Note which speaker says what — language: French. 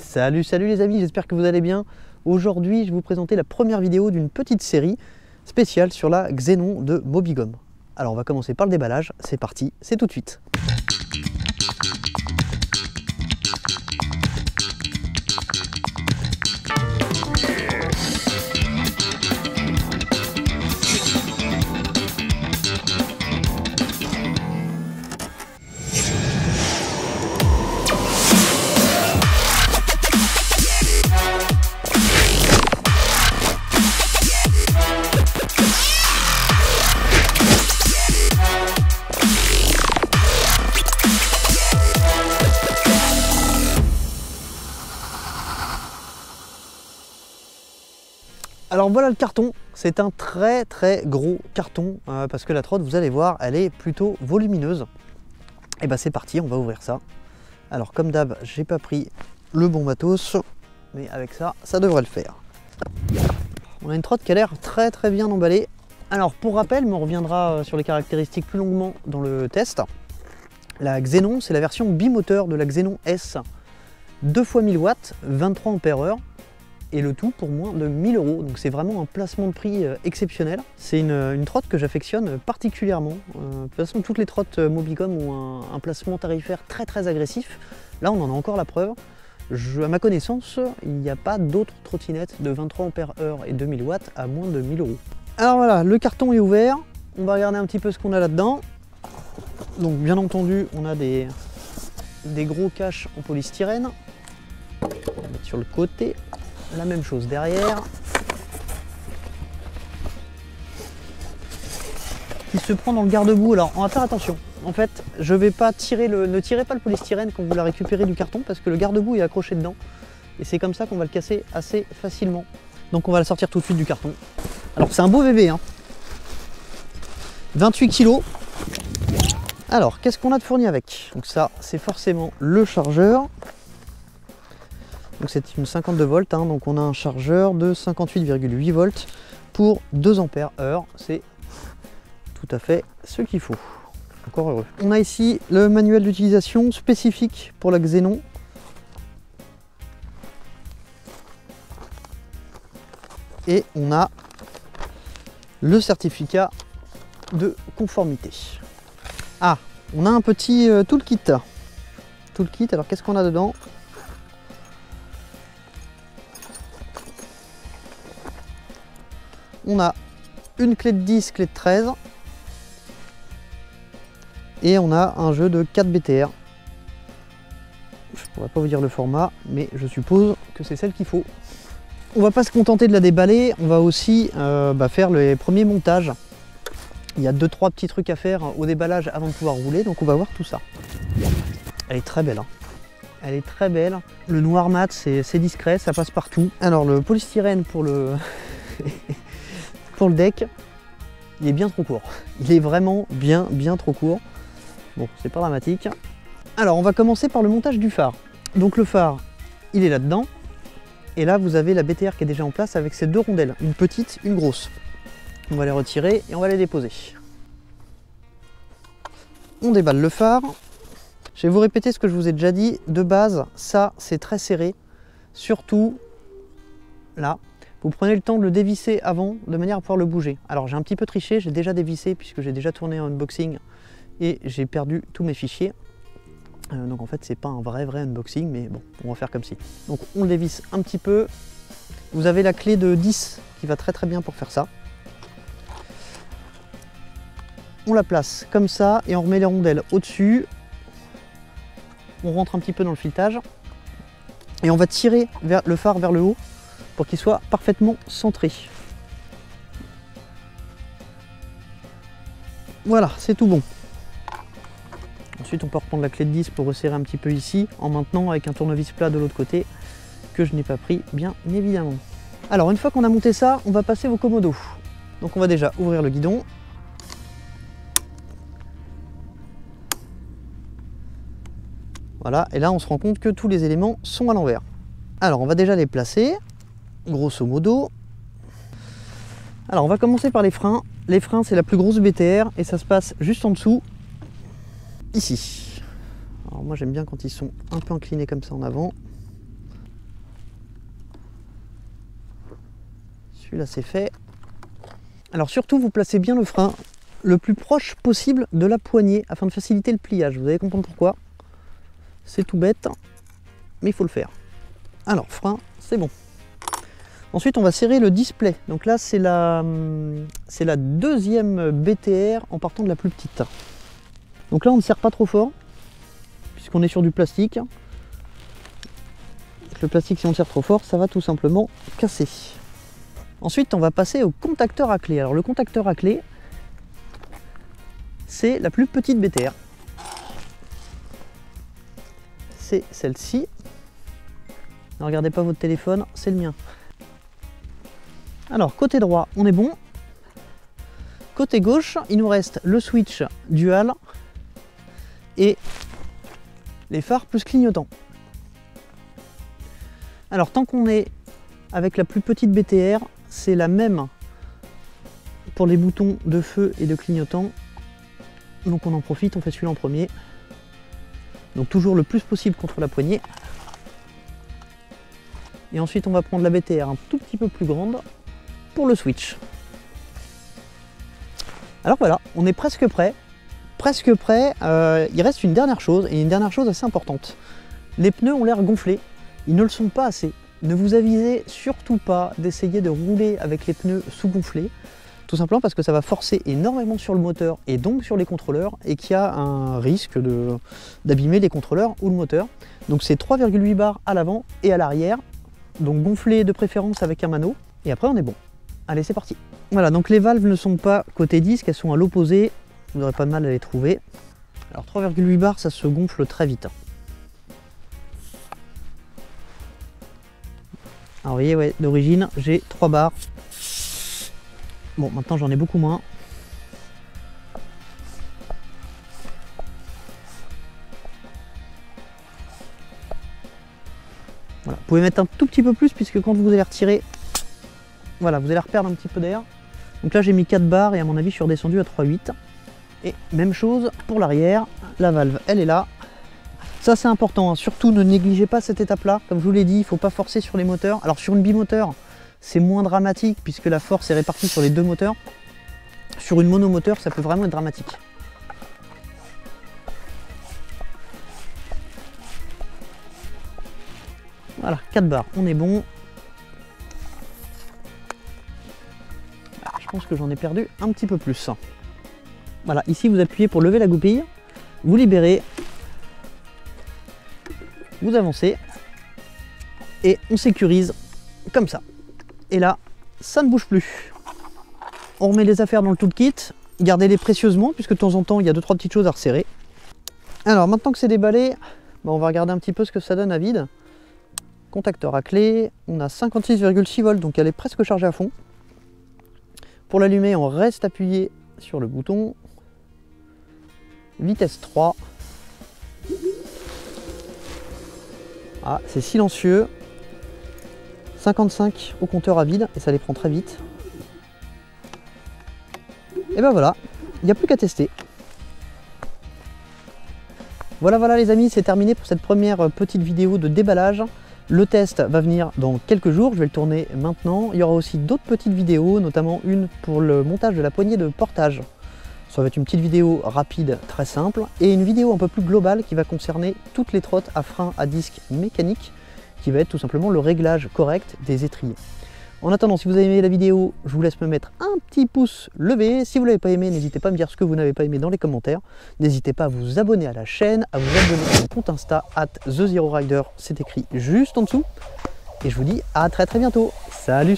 Speaker 1: Salut les amis, j'espère que vous allez bien. Aujourd'hui, je vais vous présenter la première vidéo d'une petite série spéciale sur la Xénon de Mobigum. Alors on va commencer par le déballage, c'est parti, c'est tout de suite. Alors voilà le carton, c'est un très gros carton parce que la trotte, vous allez voir, elle est plutôt volumineuse. Et bah c'est parti, on va ouvrir ça. Alors comme d'hab, j'ai pas pris le bon matos, mais avec ça, ça devrait le faire. On a une trotte qui a l'air très bien emballée. Alors pour rappel, mais on reviendra sur les caractéristiques plus longuement dans le test. La Xénon, c'est la version bimoteur de la Xénon S. 2 x 1000 watts, 23 ampères-heure. Et le tout pour moins de 1000 €. Donc c'est vraiment un placement de prix exceptionnel. C'est une trotte que j'affectionne particulièrement. De toute façon, toutes les trottes Mobigum ont un placement tarifaire très agressif. Là, on en a encore la preuve. À ma connaissance, il n'y a pas d'autres trottinettes de 23 ampères-heure et 2000 watts à moins de 1000 €. Alors voilà, le carton est ouvert. On va regarder un petit peu ce qu'on a là-dedans. Donc bien entendu, on a des gros caches en polystyrène. On va mettre sur le côté. La même chose derrière. Il se prend dans le garde-boue. Alors on va faire attention. En fait, je vais pas tirer ne tirez pas le polystyrène quand vous la récupérez du carton parce que le garde-boue est accroché dedans. Et c'est comme ça qu'on va le casser assez facilement. Donc on va le sortir tout de suite du carton. Alors c'est un beau bébé, hein. 28 kg. Alors qu'est-ce qu'on a de fourni avec? Donc ça, c'est forcément le chargeur. Donc c'est une 52 volts, hein, donc on a un chargeur de 58,8 volts pour 2 ampères-heure. C'est tout à fait ce qu'il faut. Encore heureux. On a ici le manuel d'utilisation spécifique pour la Xénon. Et on a le certificat de conformité. Ah, on a un petit toolkit. Toolkit, alors qu'est-ce qu'on a dedans? On a une clé de 10, clé de 13 et on a un jeu de 4 BTR. Je ne pourrais pas vous dire le format, mais je suppose que c'est celle qu'il faut. On va pas se contenter de la déballer, on va aussi faire les premiers montages. Il y a 2-3 petits trucs à faire au déballage avant de pouvoir rouler, donc on va voir tout ça. Elle est très belle, hein. Elle est très belle. Le noir mat, c'est discret, ça passe partout. Alors le polystyrène pour le... Pour le deck, il est bien trop court. Il est vraiment bien trop court. Bon, c'est pas dramatique. Alors, on va commencer par le montage du phare. Donc le phare, il est là-dedans. Et là, vous avez la BTR qui est déjà en place avec ces deux rondelles. Une petite, une grosse. On va les retirer et on va les déposer. On déballe le phare. Je vais vous répéter ce que je vous ai déjà dit. De base, ça, c'est très serré. Surtout là. Vous prenez le temps de le dévisser avant, de manière à pouvoir le bouger. Alors j'ai un petit peu triché, j'ai déjà dévissé puisque j'ai déjà tourné un unboxing et j'ai perdu tous mes fichiers. Donc en fait c'est pas un vrai unboxing, mais bon, on va faire comme si. Donc on le dévisse un petit peu. Vous avez la clé de 10 qui va très bien pour faire ça. On la place comme ça et on remet les rondelles au-dessus. On rentre un petit peu dans le filetage et on va tirer le phare vers le haut pour qu'il soit parfaitement centré. Voilà, c'est tout bon. Ensuite, on peut reprendre la clé de 10 pour resserrer un petit peu ici, en maintenant avec un tournevis plat de l'autre côté, que je n'ai pas pris, bien évidemment. Alors, une fois qu'on a monté ça, on va passer au commodo. Donc, on va déjà ouvrir le guidon. Voilà, et là, on se rend compte que tous les éléments sont à l'envers. Alors, on va déjà les placer. Grosso modo. Alors on va commencer par les freins. Les freins, c'est la plus grosse BTR et ça se passe juste en dessous, ici. Alors moi j'aime bien quand ils sont un peu inclinés comme ça en avant. Celui-là c'est fait. Alors surtout vous placez bien le frein le plus proche possible de la poignée afin de faciliter le pliage. Vous allez comprendre pourquoi. C'est tout bête, mais il faut le faire. Alors frein, c'est bon. Ensuite on va serrer le display. Donc là c'est la deuxième BTR en partant de la plus petite. Donc là on ne serre pas trop fort puisqu'on est sur du plastique. Le plastique, si on serre trop fort, ça va tout simplement casser. Ensuite, on va passer au contacteur à clé. Alors le contacteur à clé, c'est la plus petite BTR. C'est celle-ci. Ne regardez pas votre téléphone, c'est le mien. Alors, côté droit, on est bon. Côté gauche, il nous reste le switch dual et les phares plus clignotants. Alors tant qu'on est avec la plus petite BTR, c'est la même pour les boutons de feu et de clignotant. Donc on en profite, on fait celui-là en premier. Donc toujours le plus possible contre la poignée. Et ensuite on va prendre la BTR un tout petit peu plus grande pour le switch. Alors voilà, on est presque prêt. Presque prêt, il reste une dernière chose, et une dernière chose assez importante. Les pneus ont l'air gonflés. Ils ne le sont pas assez. Ne vous avisez surtout pas d'essayer de rouler avec les pneus sous-gonflés, tout simplement parce que ça va forcer énormément sur le moteur et donc sur les contrôleurs, et qu'il y a un risque d'abîmer les contrôleurs ou le moteur. Donc c'est 3,8 bars à l'avant et à l'arrière, donc gonflé de préférence avec un mano, et après on est bon. Allez, c'est parti. Voilà, donc les valves ne sont pas côté disque, elles sont à l'opposé, vous n'aurez pas de mal à les trouver. Alors 3,8 bars, ça se gonfle très vite. Alors vous voyez, ouais, d'origine, j'ai 3 bars. Bon, maintenant j'en ai beaucoup moins. Voilà. Vous pouvez mettre un tout petit peu plus puisque quand vous allez retirer, voilà, vous allez reperdre un petit peu d'air. Donc là j'ai mis 4 bars et à mon avis je suis redescendu à 3,8. Et même chose pour l'arrière, la valve elle est là. Ça c'est important, hein. Surtout ne négligez pas cette étape là, comme je vous l'ai dit, il ne faut pas forcer sur les moteurs. Alors sur une bimoteur, c'est moins dramatique puisque la force est répartie sur les deux moteurs. Sur une monomoteur, ça peut vraiment être dramatique. Voilà, 4 barres, on est bon. Je pense que j'en ai perdu un petit peu plus. Voilà, ici vous appuyez pour lever la goupille, vous libérez. Vous avancez et on sécurise comme ça. Et là, ça ne bouge plus. On remet les affaires dans le toolkit, gardez-les précieusement puisque de temps en temps il y a 2-3 petites choses à resserrer. Alors maintenant que c'est déballé, on va regarder un petit peu ce que ça donne à vide. Contacteur à clé, on a 56,6 volts donc elle est presque chargée à fond. Pour l'allumer, on reste appuyé sur le bouton. Vitesse 3. Ah, c'est silencieux. 55 au compteur à vide et ça les prend très vite. Et ben voilà, il n'y a plus qu'à tester. Voilà les amis, c'est terminé pour cette première petite vidéo de déballage. Le test va venir dans quelques jours, je vais le tourner maintenant. Il y aura aussi d'autres petites vidéos, notamment une pour le montage de la poignée de portage. Ça va être une petite vidéo rapide, très simple, et une vidéo un peu plus globale qui va concerner toutes les trottes à frein à disque mécanique, qui va être tout simplement le réglage correct des étriers. En attendant, si vous avez aimé la vidéo, je vous laisse me mettre un petit pouce levé. Si vous ne l'avez pas aimé, n'hésitez pas à me dire ce que vous n'avez pas aimé dans les commentaires. N'hésitez pas à vous abonner à la chaîne, à vous abonner à mon compte Insta, @TheZeroRider, c'est écrit juste en dessous. Et je vous dis à très bientôt. Salut